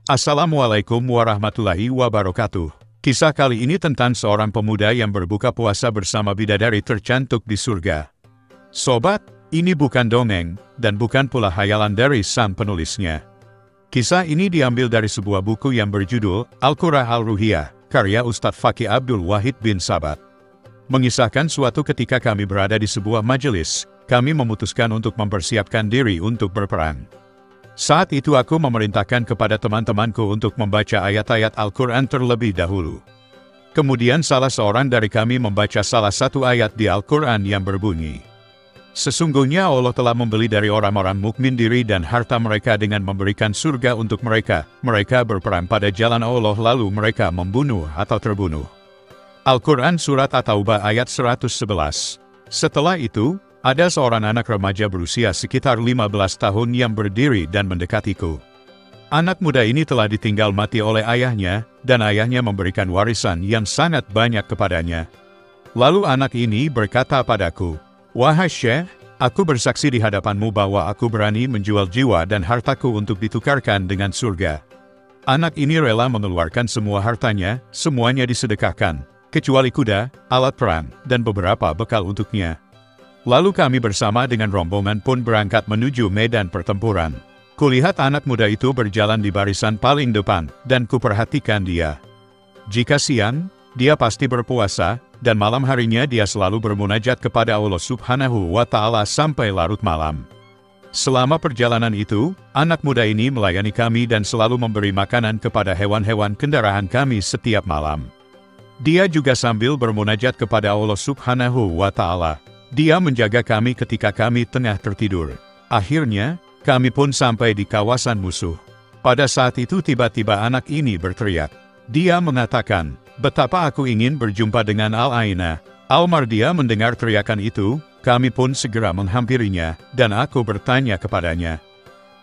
Assalamualaikum warahmatullahi wabarakatuh. Kisah kali ini tentang seorang pemuda yang berbuka puasa bersama bidadari tercantik di surga. Sobat, ini bukan dongeng, dan bukan pula hayalan dari sang penulisnya. Kisah ini diambil dari sebuah buku yang berjudul Al-Qur'ah Al-Ruhiyah, karya Ustadz Fakih Abdul Wahid bin Sabat. Mengisahkan suatu ketika kami berada di sebuah majelis, kami memutuskan untuk mempersiapkan diri untuk berperang. Saat itu aku memerintahkan kepada teman-temanku untuk membaca ayat-ayat Al-Quran terlebih dahulu. Kemudian salah seorang dari kami membaca salah satu ayat di Al-Quran yang berbunyi, "Sesungguhnya Allah telah membeli dari orang-orang mukmin diri dan harta mereka dengan memberikan surga untuk mereka. Mereka berperang pada jalan Allah lalu mereka membunuh atau terbunuh." Al-Quran Surat At-Taubah ayat 111. Setelah itu, ada seorang anak remaja berusia sekitar 15 tahun yang berdiri dan mendekatiku. Anak muda ini telah ditinggal mati oleh ayahnya, dan ayahnya memberikan warisan yang sangat banyak kepadanya. Lalu anak ini berkata padaku, "Wahai Syekh, aku bersaksi di hadapanmu bahwa aku berani menjual jiwa dan hartaku untuk ditukarkan dengan surga." Anak ini rela mengeluarkan semua hartanya, semuanya disedekahkan, kecuali kuda, alat perang, dan beberapa bekal untuknya. Lalu kami bersama dengan rombongan pun berangkat menuju medan pertempuran. Kulihat anak muda itu berjalan di barisan paling depan, dan kuperhatikan dia. Jika siang, dia pasti berpuasa, dan malam harinya dia selalu bermunajat kepada Allah Subhanahu wa Ta'ala sampai larut malam. Selama perjalanan itu, anak muda ini melayani kami dan selalu memberi makanan kepada hewan-hewan kendaraan kami setiap malam. Dia juga sambil bermunajat kepada Allah Subhanahu wa Ta'ala. Dia menjaga kami ketika kami tengah tertidur. Akhirnya, kami pun sampai di kawasan musuh. Pada saat itu tiba-tiba anak ini berteriak. Dia mengatakan, "Betapa aku ingin berjumpa dengan Al-Aina." Al-Mardiyah mendengar teriakan itu, kami pun segera menghampirinya, dan aku bertanya kepadanya,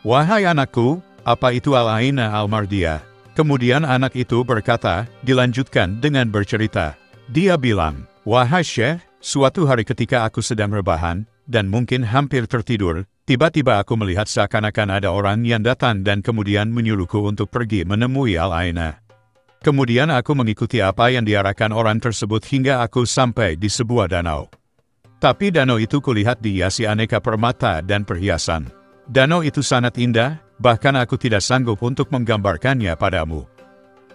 "Wahai anakku, apa itu Al-Aina Al-Mardiyah?" Kemudian anak itu berkata, dilanjutkan dengan bercerita. Dia bilang, "Wahai Syekh, suatu hari ketika aku sedang rebahan, dan mungkin hampir tertidur, tiba-tiba aku melihat seakan-akan ada orang yang datang dan kemudian menyuruhku untuk pergi menemui Al-Aina. Kemudian aku mengikuti apa yang diarahkan orang tersebut hingga aku sampai di sebuah danau. Tapi danau itu kulihat dihiasi aneka permata dan perhiasan. Danau itu sangat indah, bahkan aku tidak sanggup untuk menggambarkannya padamu.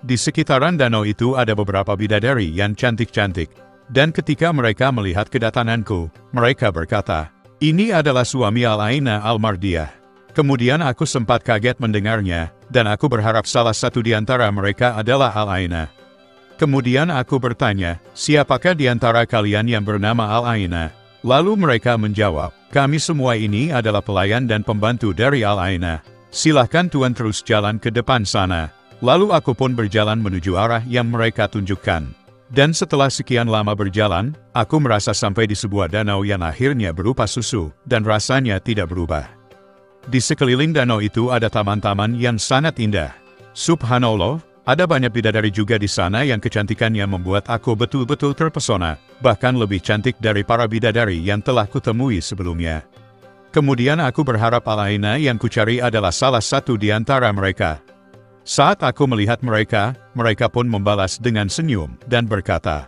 Di sekitaran danau itu ada beberapa bidadari yang cantik-cantik. Dan ketika mereka melihat kedatanganku, mereka berkata, 'Ini adalah suami Al-Aina Al-Mardiyah.' Kemudian aku sempat kaget mendengarnya, dan aku berharap salah satu di antara mereka adalah Al-Aina. Kemudian aku bertanya, 'Siapakah di antara kalian yang bernama Al-Aina?' Lalu mereka menjawab, 'Kami semua ini adalah pelayan dan pembantu dari Al-Aina. Silahkan Tuan terus jalan ke depan sana.' Lalu aku pun berjalan menuju arah yang mereka tunjukkan. Dan setelah sekian lama berjalan, aku merasa sampai di sebuah danau yang akhirnya berupa susu, dan rasanya tidak berubah. Di sekeliling danau itu ada taman-taman yang sangat indah. Subhanallah, ada banyak bidadari juga di sana yang kecantikannya membuat aku betul-betul terpesona, bahkan lebih cantik dari para bidadari yang telah kutemui sebelumnya. Kemudian aku berharap Al-Aina yang kucari adalah salah satu di antara mereka. Saat aku melihat mereka, mereka pun membalas dengan senyum dan berkata,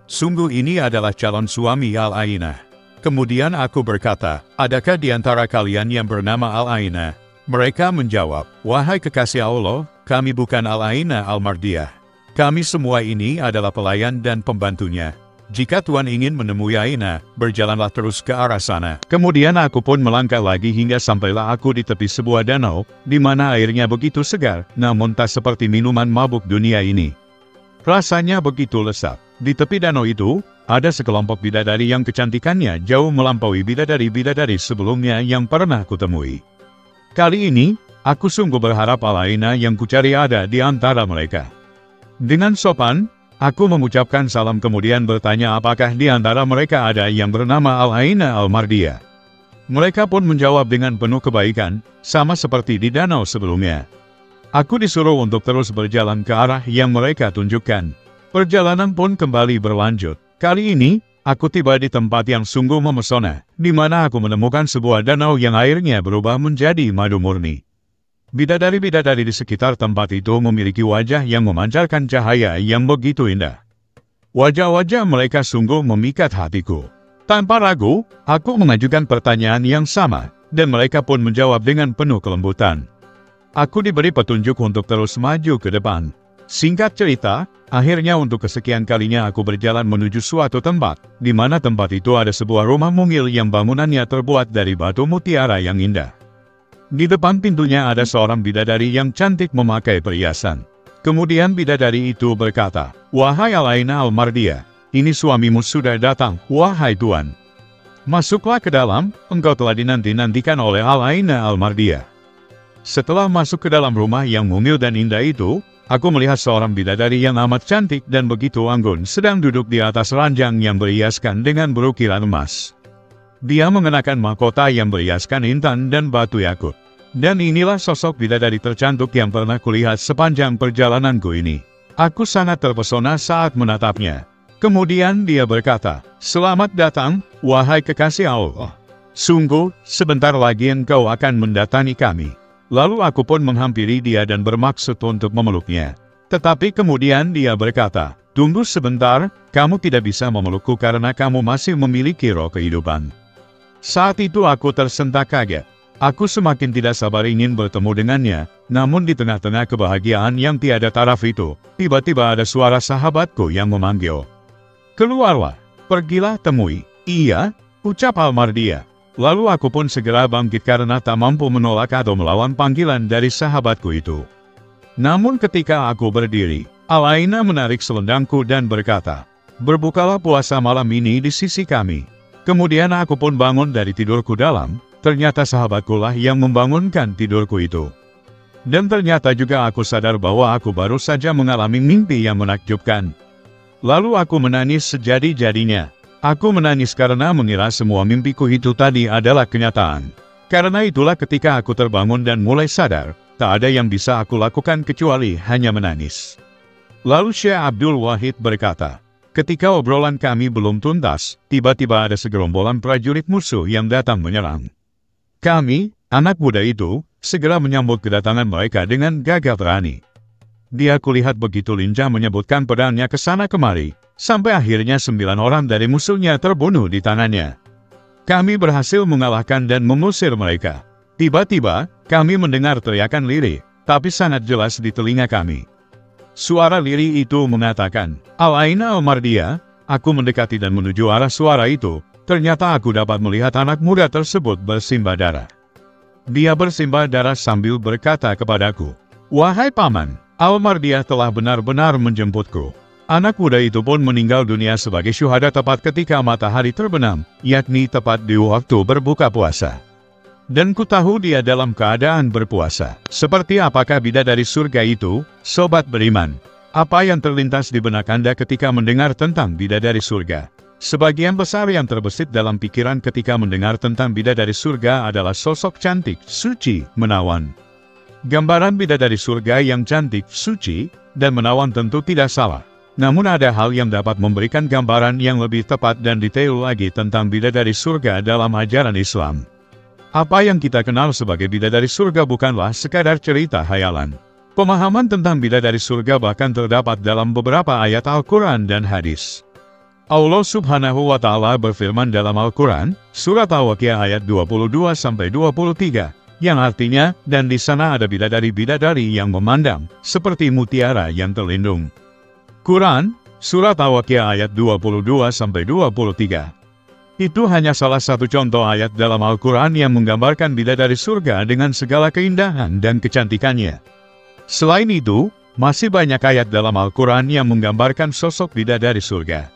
'Sungguh ini adalah calon suami Al-Aina.' Kemudian aku berkata, 'Adakah di antara kalian yang bernama Al-Aina?' Mereka menjawab, 'Wahai kekasih Allah, kami bukan Al-Aina Al-Mardiyah. Kami semua ini adalah pelayan dan pembantunya. Jika Tuan ingin menemui Aina, berjalanlah terus ke arah sana.' Kemudian aku pun melangkah lagi hingga sampailah aku di tepi sebuah danau, di mana airnya begitu segar, namun tak seperti minuman mabuk dunia ini. Rasanya begitu lezat. Di tepi danau itu, ada sekelompok bidadari yang kecantikannya jauh melampaui bidadari-bidadari sebelumnya yang pernah kutemui. Kali ini, aku sungguh berharap Al-Aina yang kucari ada di antara mereka. Dengan sopan, aku mengucapkan salam kemudian bertanya apakah di antara mereka ada yang bernama Al-Aina Al-Mardiyah. Mereka pun menjawab dengan penuh kebaikan, sama seperti di danau sebelumnya. Aku disuruh untuk terus berjalan ke arah yang mereka tunjukkan. Perjalanan pun kembali berlanjut. Kali ini, aku tiba di tempat yang sungguh memesona, di mana aku menemukan sebuah danau yang airnya berubah menjadi madu murni. Bidadari-bidadari di sekitar tempat itu memiliki wajah yang memancarkan cahaya yang begitu indah. Wajah-wajah mereka sungguh memikat hatiku. Tanpa ragu, aku mengajukan pertanyaan yang sama, dan mereka pun menjawab dengan penuh kelembutan. Aku diberi petunjuk untuk terus maju ke depan. Singkat cerita, akhirnya untuk kesekian kalinya aku berjalan menuju suatu tempat, di mana tempat itu ada sebuah rumah mungil yang bangunannya terbuat dari batu mutiara yang indah. Di depan pintunya ada seorang bidadari yang cantik memakai perhiasan. Kemudian bidadari itu berkata, "Wahai Alaina Almardia, ini suamimu sudah datang, wahai tuan. Masuklah ke dalam, engkau telah dinanti-nantikan oleh Alaina Almardia." Setelah masuk ke dalam rumah yang mungil dan indah itu, aku melihat seorang bidadari yang amat cantik dan begitu anggun sedang duduk di atas ranjang yang berhiaskan dengan berukiran emas. Dia mengenakan mahkota yang berhiaskan intan dan batu yakut. Dan inilah sosok bidadari tercantik yang pernah kulihat sepanjang perjalananku ini. Aku sangat terpesona saat menatapnya. Kemudian dia berkata, "Selamat datang, wahai kekasih Allah. Sungguh, sebentar lagi engkau akan mendatangi kami." Lalu aku pun menghampiri dia dan bermaksud untuk memeluknya. Tetapi kemudian dia berkata, "Tunggu sebentar, kamu tidak bisa memelukku karena kamu masih memiliki roh kehidupan." Saat itu aku tersentak kaget. Aku semakin tidak sabar ingin bertemu dengannya, namun di tengah-tengah kebahagiaan yang tiada taraf itu, tiba-tiba ada suara sahabatku yang memanggil. "Keluarlah, pergilah temui." "Iya," ucap Almardia. Lalu aku pun segera bangkit karena tak mampu menolak atau melawan panggilan dari sahabatku itu. Namun ketika aku berdiri, Alaina menarik selendangku dan berkata, "Berbukalah puasa malam ini di sisi kami." Kemudian aku pun bangun dari tidurku dalam, ternyata sahabatku lah yang membangunkan tidurku itu. Dan ternyata juga aku sadar bahwa aku baru saja mengalami mimpi yang menakjubkan. Lalu aku menangis sejadi-jadinya. Aku menangis karena mengira semua mimpiku itu tadi adalah kenyataan. Karena itulah ketika aku terbangun dan mulai sadar, tak ada yang bisa aku lakukan kecuali hanya menangis. Lalu Syekh Abdul Wahid berkata, "Ketika obrolan kami belum tuntas, tiba-tiba ada segerombolan prajurit musuh yang datang menyerang. Kami, anak muda itu, segera menyambut kedatangan mereka dengan gagah berani. Dia kulihat begitu lincah menyebutkan pedangnya ke sana kemari, sampai akhirnya 9 orang dari musuhnya terbunuh di tangannya. Kami berhasil mengalahkan dan mengusir mereka. Tiba-tiba, kami mendengar teriakan lirih, tapi sangat jelas di telinga kami. Suara lirih itu mengatakan, 'Alaina Almardia.' Aku mendekati dan menuju arah suara itu, ternyata aku dapat melihat anak muda tersebut bersimbah darah. Dia bersimbah darah sambil berkata kepadaku, 'Wahai paman, Almardia telah benar-benar menjemputku.' Anak muda itu pun meninggal dunia sebagai syuhada tepat ketika matahari terbenam, yakni tepat di waktu berbuka puasa. Dan ku tahu dia dalam keadaan berpuasa. Seperti apakah bidadari surga itu, sobat beriman? Apa yang terlintas di benak Anda ketika mendengar tentang bidadari surga? Sebagian besar yang terbesit dalam pikiran ketika mendengar tentang bidadari surga adalah sosok cantik, suci, menawan. Gambaran bidadari surga yang cantik, suci, dan menawan tentu tidak salah. Namun ada hal yang dapat memberikan gambaran yang lebih tepat dan detail lagi tentang bidadari surga dalam ajaran Islam. Apa yang kita kenal sebagai bidadari surga bukanlah sekadar cerita hayalan. Pemahaman tentang bidadari surga bahkan terdapat dalam beberapa ayat Al-Quran dan hadis. Allah Subhanahu wa Ta'ala berfirman dalam Al-Quran, Surat Al-Waqiah ayat 22-23, yang artinya, "Dan di sana ada bidadari-bidadari yang memandang, seperti mutiara yang terlindung." Quran, Surat Al-Waqiah ayat 22-23. Itu hanya salah satu contoh ayat dalam Al-Quran yang menggambarkan bidadari surga dengan segala keindahan dan kecantikannya. Selain itu, masih banyak ayat dalam Al-Quran yang menggambarkan sosok bidadari surga.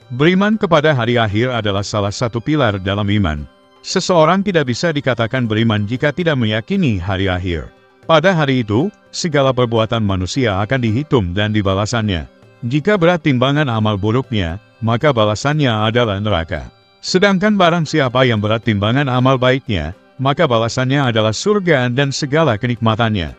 Beriman kepada hari akhir adalah salah satu pilar dalam iman. Seseorang tidak bisa dikatakan beriman jika tidak meyakini hari akhir. Pada hari itu, segala perbuatan manusia akan dihitung dan dibalasannya. Jika berat timbangan amal buruknya, maka balasannya adalah neraka. Sedangkan barang siapa yang berat timbangan amal baiknya, maka balasannya adalah surga dan segala kenikmatannya.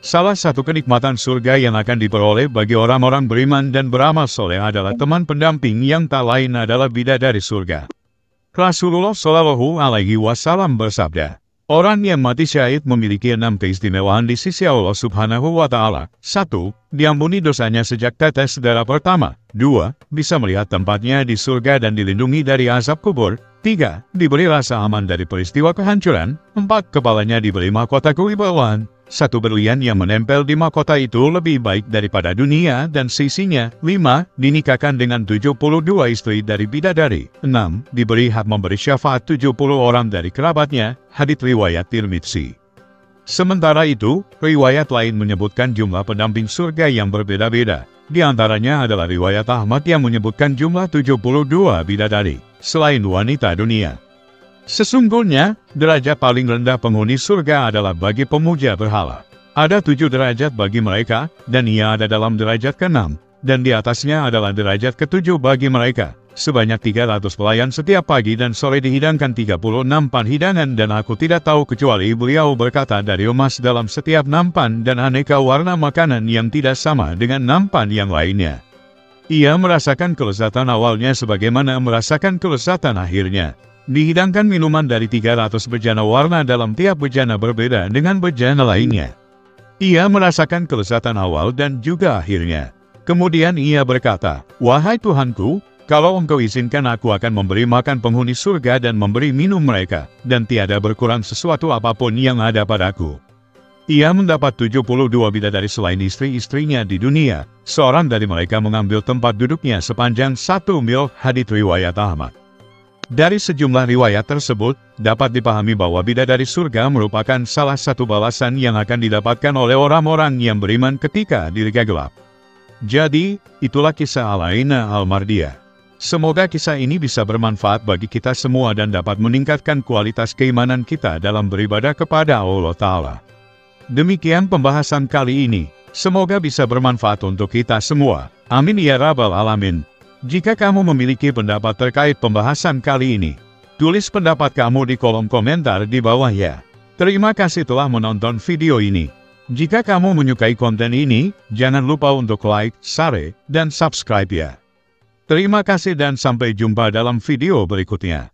Salah satu kenikmatan surga yang akan diperoleh bagi orang-orang beriman dan beramal soleh adalah teman pendamping yang tak lain adalah bidadari surga. Rasulullah Shallallahu Alaihi Wasallam bersabda, Orang yang mati syahid memiliki 6 keistimewaan di sisi Allah Subhanahu wa Ta'ala. 1. Diampuni dosanya sejak tetes darah pertama. 2. Bisa melihat tempatnya di surga dan dilindungi dari azab kubur. 3. Diberi rasa aman dari peristiwa kehancuran. 4. Kepalanya diberi mahkota kewibawaan. 1 berlian yang menempel di mahkota itu lebih baik daripada dunia dan sisinya. 5. Dinikahkan dengan 72 istri dari bidadari. 6. Diberi hak memberi syafaat 70 orang dari kerabatnya. Hadits riwayat Tirmidzi. Sementara itu, riwayat lain menyebutkan jumlah pendamping surga yang berbeda-beda. Di antaranya adalah riwayat Ahmad yang menyebutkan jumlah 72 bidadari, selain wanita dunia. Sesungguhnya, derajat paling rendah penghuni surga adalah bagi pemuja berhala. Ada 7 derajat bagi mereka, dan ia ada dalam derajat ke-6, dan di atasnya adalah derajat ke-7 bagi mereka. Sebanyak 300 pelayan setiap pagi dan sore dihidangkan 36 pan hidangan dan aku tidak tahu kecuali beliau berkata dari emas dalam setiap nampan dan aneka warna makanan yang tidak sama dengan nampan yang lainnya. Ia merasakan kelezatan awalnya sebagaimana merasakan kelezatan akhirnya. Dihidangkan minuman dari 300 bejana warna dalam tiap bejana berbeda dengan bejana lainnya. Ia merasakan kelezatan awal dan juga akhirnya. Kemudian ia berkata, "Wahai Tuhanku, kalau Engkau izinkan aku akan memberi makan penghuni surga dan memberi minum mereka, dan tiada berkurang sesuatu apapun yang ada padaku." Ia mendapat 72 bidadari selain istri-istrinya di dunia. Seorang dari mereka mengambil tempat duduknya sepanjang 1 mil. Hadits riwayat Ahmad. Dari sejumlah riwayat tersebut, dapat dipahami bahwa bidadari surga merupakan salah satu balasan yang akan didapatkan oleh orang-orang yang beriman ketika dirga gelap. Jadi, itulah kisah Al-Aina Al-Mardiyah. Semoga kisah ini bisa bermanfaat bagi kita semua dan dapat meningkatkan kualitas keimanan kita dalam beribadah kepada Allah Ta'ala. Demikian pembahasan kali ini. Semoga bisa bermanfaat untuk kita semua. Amin ya Rabbal Alamin. Jika kamu memiliki pendapat terkait pembahasan kali ini, tulis pendapat kamu di kolom komentar di bawah ya. Terima kasih telah menonton video ini. Jika kamu menyukai konten ini, jangan lupa untuk like, share, dan subscribe ya. Terima kasih dan sampai jumpa dalam video berikutnya.